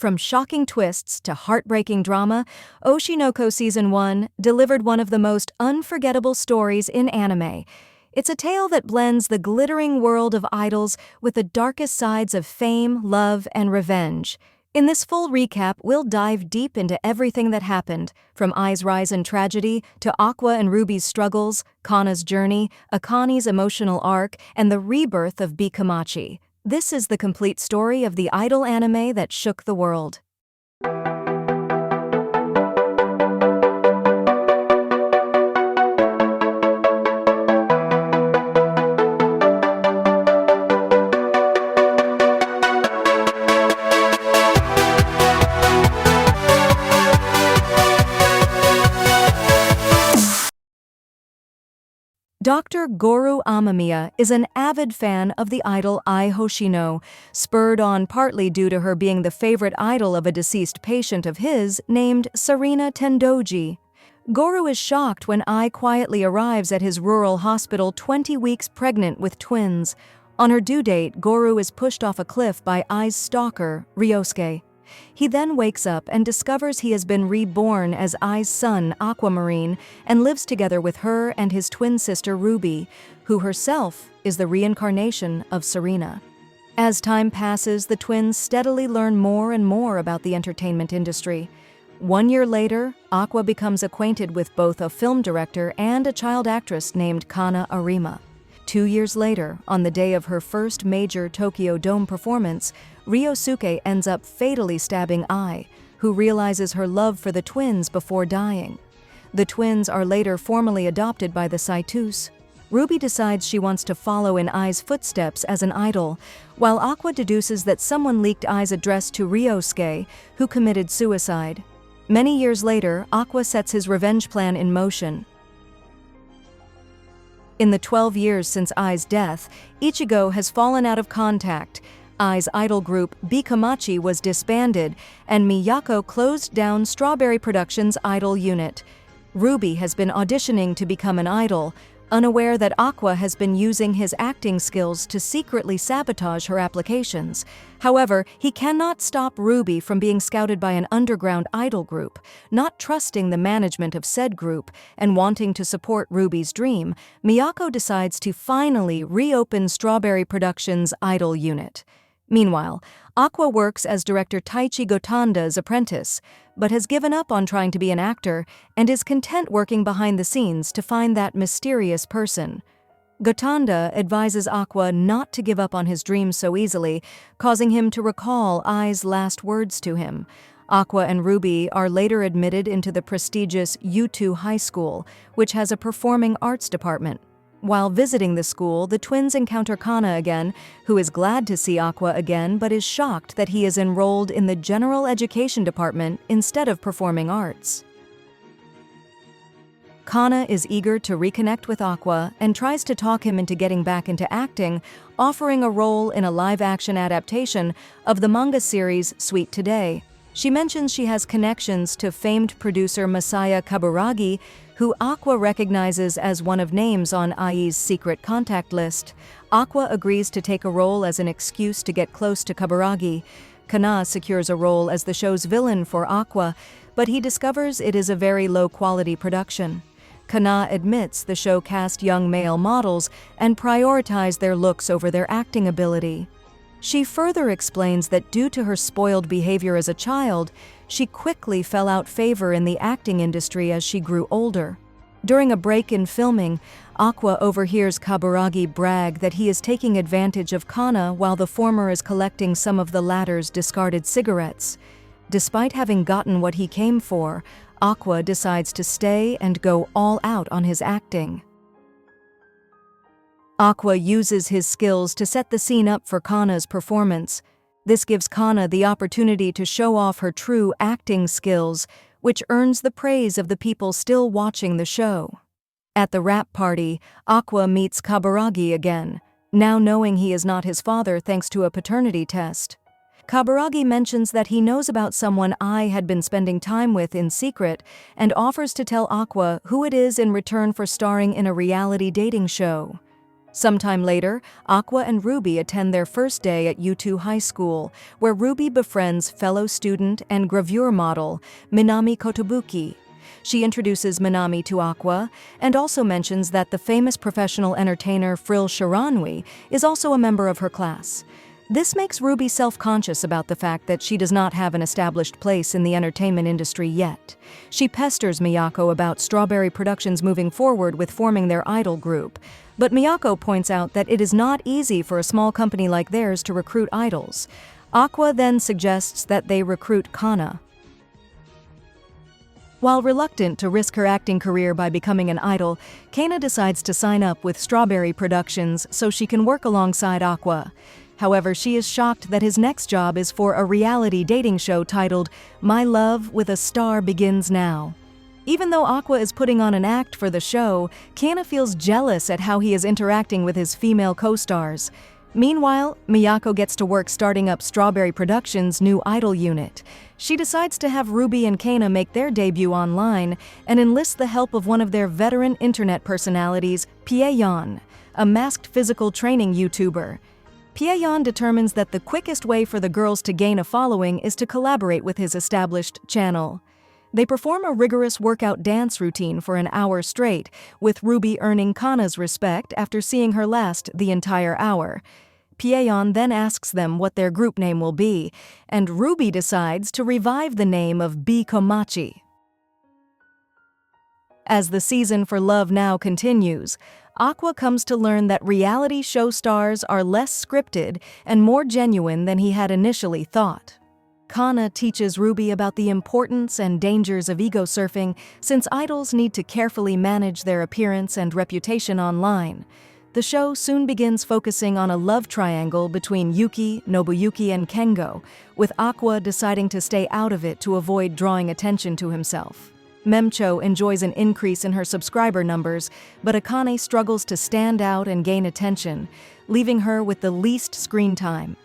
From shocking twists to heartbreaking drama, Oshi No Ko Season 1 delivered one of the most unforgettable stories in anime. It's a tale that blends the glittering world of idols with the darkest sides of fame, love, and revenge. In this full recap, we'll dive deep into everything that happened, from Ai's rise and tragedy to Aqua and Ruby's struggles, Kana's journey, Akane's emotional arc, and the rebirth of B-Komachi. This is the complete story of the idol anime that shook the world. Dr. Goru Amamiya is an avid fan of the idol Ai Hoshino, spurred on partly due to her being the favorite idol of a deceased patient of his named Sarina Tendoji. Goru is shocked when Ai quietly arrives at his rural hospital 20 weeks pregnant with twins. On her due date, Goru is pushed off a cliff by Ai's stalker, Ryosuke. He then wakes up and discovers he has been reborn as Ai's son, Aquamarine, and lives together with her and his twin sister Ruby, who herself is the reincarnation of Sarina. As time passes, the twins steadily learn more and more about the entertainment industry. 1 year later, Aqua becomes acquainted with both a film director and a child actress named Kana Arima. 2 years later, on the day of her first major Tokyo Dome performance, Ryosuke ends up fatally stabbing Ai, who realizes her love for the twins before dying. The twins are later formally adopted by the Saitus. Ruby decides she wants to follow in Ai's footsteps as an idol, while Aqua deduces that someone leaked Ai's address to Ryosuke, who committed suicide. Many years later, Aqua sets his revenge plan in motion. In the 12 years since Ai's death, Ichigo has fallen out of contact. Ai's idol group B-Komachi was disbanded, and Miyako closed down Strawberry Productions' idol unit. Ruby has been auditioning to become an idol, unaware that Aqua has been using his acting skills to secretly sabotage her applications. However, he cannot stop Ruby from being scouted by an underground idol group. Not trusting the management of said group and wanting to support Ruby's dream, Miyako decides to finally reopen Strawberry Productions' idol unit. Meanwhile, Aqua works as director Taichi Gotanda's apprentice, but has given up on trying to be an actor and is content working behind the scenes to find that mysterious person. Gotanda advises Aqua not to give up on his dreams so easily, causing him to recall Ai's last words to him. Aqua and Ruby are later admitted into the prestigious U2 High School, which has a performing arts department. While visiting the school, the twins encounter Kana again, who is glad to see Aqua again but is shocked that he is enrolled in the general education department instead of performing arts. Kana is eager to reconnect with Aqua and tries to talk him into getting back into acting, offering a role in a live-action adaptation of the manga series Sweet Today. She mentions she has connections to famed producer Masaya Kaburagi, who Aqua recognizes as one of names on Ai's secret contact list. Aqua agrees to take a role as an excuse to get close to Kaburagi. Kana secures a role as the show's villain for Aqua, but he discovers it is a very low-quality production. Kana admits the show cast young male models and prioritized their looks over their acting ability. She further explains that due to her spoiled behavior as a child, she quickly fell out favor in the acting industry as she grew older. During a break in filming, Aqua overhears Kaburagi brag that he is taking advantage of Kana while the former is collecting some of the latter's discarded cigarettes. Despite having gotten what he came for, Aqua decides to stay and go all out on his acting. Aqua uses his skills to set the scene up for Kana's performance. This gives Kana the opportunity to show off her true acting skills, which earns the praise of the people still watching the show. At the wrap party, Aqua meets Kaburagi again, now knowing he is not his father thanks to a paternity test. Kaburagi mentions that he knows about someone Ai had been spending time with in secret and offers to tell Aqua who it is in return for starring in a reality dating show. Sometime later, Aqua and Ruby attend their first day at U2 High School, where Ruby befriends fellow student and gravure model Minami Kotobuki. She introduces Minami to Aqua and also mentions that the famous professional entertainer Frill Shiranui is also a member of her class. This makes Ruby self-conscious about the fact that she does not have an established place in the entertainment industry yet. She pesters Miyako about Strawberry Productions moving forward with forming their idol group, but Miyako points out that it is not easy for a small company like theirs to recruit idols. Aqua then suggests that they recruit Kana. While reluctant to risk her acting career by becoming an idol, Kana decides to sign up with Strawberry Productions so she can work alongside Aqua. However, she is shocked that his next job is for a reality dating show titled My Love with a Star Begins Now. Even though Aqua is putting on an act for the show, Kana feels jealous at how he is interacting with his female co-stars. Meanwhile, Miyako gets to work starting up Strawberry Productions' new idol unit. She decides to have Ruby and Kana make their debut online and enlists the help of one of their veteran internet personalities, Pieyon, a masked physical training YouTuber. Pieyon determines that the quickest way for the girls to gain a following is to collaborate with his established channel. They perform a rigorous workout dance routine for an hour straight, with Ruby earning Kana's respect after seeing her last the entire hour. Pieyon then asks them what their group name will be, and Ruby decides to revive the name of B-Komachi. As the season for Love Now continues, Aqua comes to learn that reality show stars are less scripted and more genuine than he had initially thought. Kana teaches Ruby about the importance and dangers of ego-surfing, since idols need to carefully manage their appearance and reputation online. The show soon begins focusing on a love triangle between Yuki, Nobuyuki, and Kengo, with Aqua deciding to stay out of it to avoid drawing attention to himself. Memcho enjoys an increase in her subscriber numbers, but Akane struggles to stand out and gain attention, leaving her with the least screen time.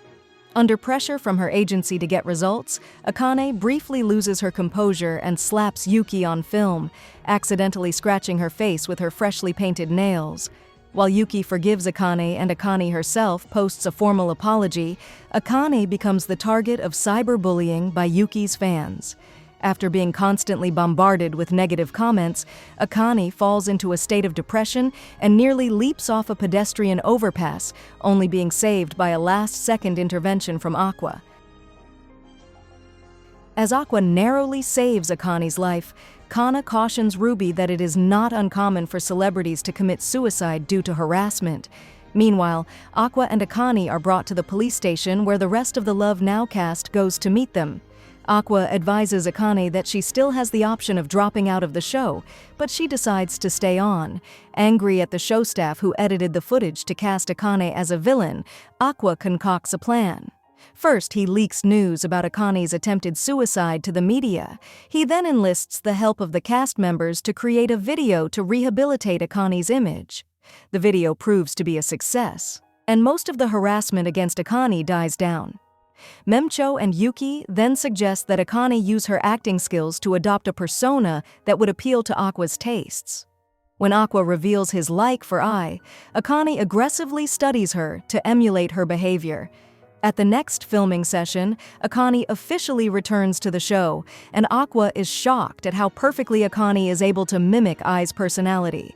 Under pressure from her agency to get results, Akane briefly loses her composure and slaps Yuki on film, accidentally scratching her face with her freshly painted nails. While Yuki forgives Akane and Akane herself posts a formal apology, Akane becomes the target of cyberbullying by Yuki's fans. After being constantly bombarded with negative comments, Akane falls into a state of depression and nearly leaps off a pedestrian overpass, only being saved by a last-second intervention from Aqua. As Aqua narrowly saves Akane's life, Kana cautions Ruby that it is not uncommon for celebrities to commit suicide due to harassment. Meanwhile, Aqua and Akane are brought to the police station where the rest of the Love Now cast goes to meet them. Aqua advises Akane that she still has the option of dropping out of the show, but she decides to stay on. Angry at the show staff who edited the footage to cast Akane as a villain, Aqua concocts a plan. First, he leaks news about Akane's attempted suicide to the media. He then enlists the help of the cast members to create a video to rehabilitate Akane's image. The video proves to be a success, and most of the harassment against Akane dies down. Memcho and Yuki then suggest that Akane use her acting skills to adopt a persona that would appeal to Aqua's tastes. When Aqua reveals his like for Ai, Akane aggressively studies her to emulate her behavior. At the next filming session, Akane officially returns to the show, and Aqua is shocked at how perfectly Akane is able to mimic Ai's personality.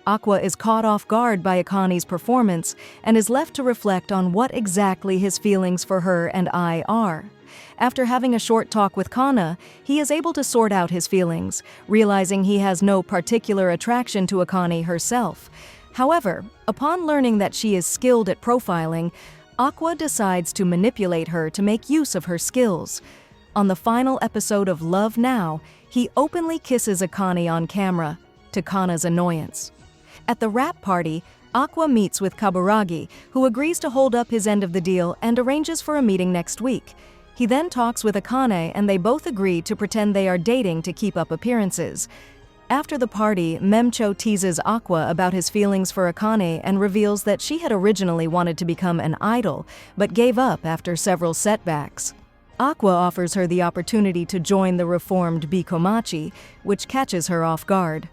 Aqua is caught off guard by Akane's performance and is left to reflect on what exactly his feelings for her and Ai are. After having a short talk with Kana, he is able to sort out his feelings, realizing he has no particular attraction to Akane herself. However, upon learning that she is skilled at profiling, Aqua decides to manipulate her to make use of her skills. On the final episode of Love Now, he openly kisses Akane on camera, to Kana's annoyance. At the wrap party, Aqua meets with Kaburagi, who agrees to hold up his end of the deal and arranges for a meeting next week. He then talks with Akane and they both agree to pretend they are dating to keep up appearances. After the party, Memcho teases Aqua about his feelings for Akane and reveals that she had originally wanted to become an idol, but gave up after several setbacks. Aqua offers her the opportunity to join the reformed B-Komachi, which catches her off guard.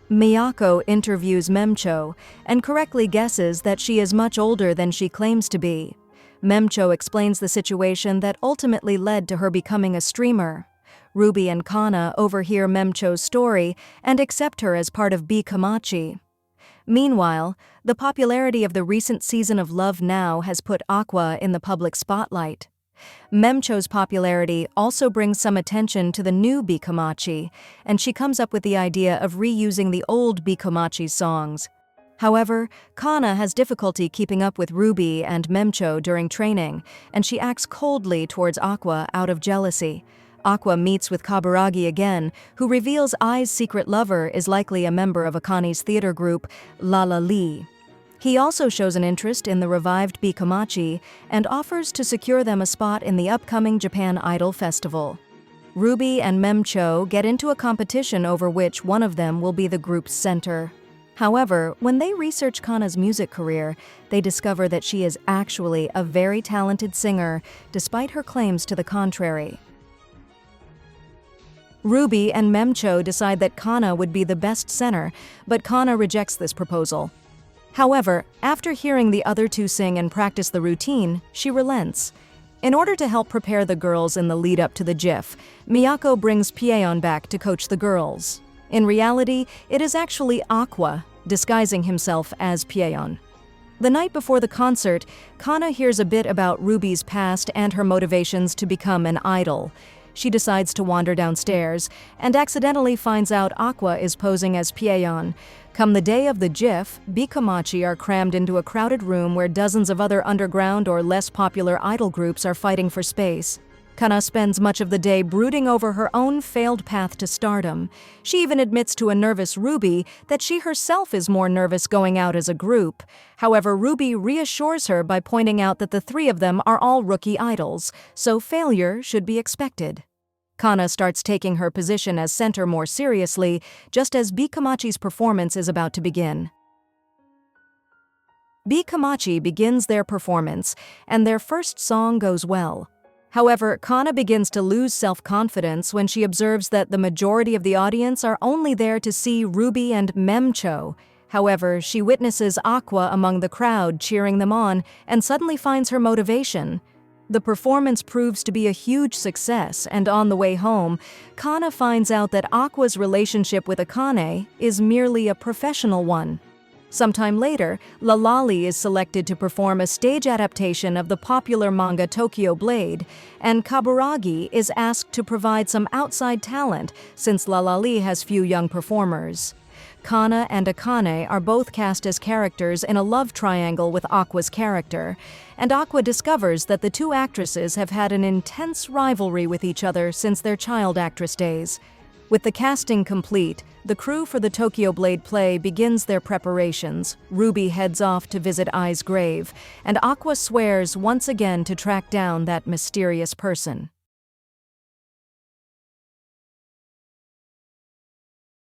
Miyako interviews Memcho and correctly guesses that she is much older than she claims to be. Memcho explains the situation that ultimately led to her becoming a streamer. Ruby and Kana overhear Memcho's story and accept her as part of B-Komachi. Meanwhile, the popularity of the recent season of Love Now has put Aqua in the public spotlight. Memcho's popularity also brings some attention to the new B-Komachi, and she comes up with the idea of reusing the old B-Komachi's songs. However, Kana has difficulty keeping up with Ruby and Memcho during training, and she acts coldly towards Aqua out of jealousy. Aqua meets with Kaburagi again, who reveals Ai's secret lover is likely a member of Akane's theater group, La La Li. He also shows an interest in the revived B-Komachi and offers to secure them a spot in the upcoming Japan Idol Festival. Ruby and Memcho get into a competition over which one of them will be the group's center. However, when they research Kana's music career, they discover that she is actually a very talented singer, despite her claims to the contrary. Ruby and Memcho decide that Kana would be the best center, but Kana rejects this proposal. However, after hearing the other two sing and practice the routine, she relents. In order to help prepare the girls in the lead-up to the GIF, Miyako brings Pieon back to coach the girls. In reality, it is actually Aqua, disguising himself as Pieon. The night before the concert, Kana hears a bit about Ruby's past and her motivations to become an idol. She decides to wander downstairs and accidentally finds out Aqua is posing as Pieon. Come the day of the GIF, B-Komachi are crammed into a crowded room where dozens of other underground or less popular idol groups are fighting for space. Kana spends much of the day brooding over her own failed path to stardom. She even admits to a nervous Ruby that she herself is more nervous going out as a group. However, Ruby reassures her by pointing out that the three of them are all rookie idols, so failure should be expected. Kana starts taking her position as center more seriously, just as B-Komachi's performance is about to begin. B-Komachi begins their performance, and their first song goes well. However, Kana begins to lose self-confidence when she observes that the majority of the audience are only there to see Ruby and Memcho. However, she witnesses Aqua among the crowd cheering them on and suddenly finds her motivation. The performance proves to be a huge success, and on the way home, Kana finds out that Aqua's relationship with Akane is merely a professional one. Sometime later, Lalali is selected to perform a stage adaptation of the popular manga Tokyo Blade, and Kaburagi is asked to provide some outside talent since Lalali has few young performers. Kana and Akane are both cast as characters in a love triangle with Aqua's character, and Aqua discovers that the two actresses have had an intense rivalry with each other since their child actress days. With the casting complete, the crew for the Tokyo Blade play begins their preparations. Ruby heads off to visit Ai's grave, and Aqua swears once again to track down that mysterious person.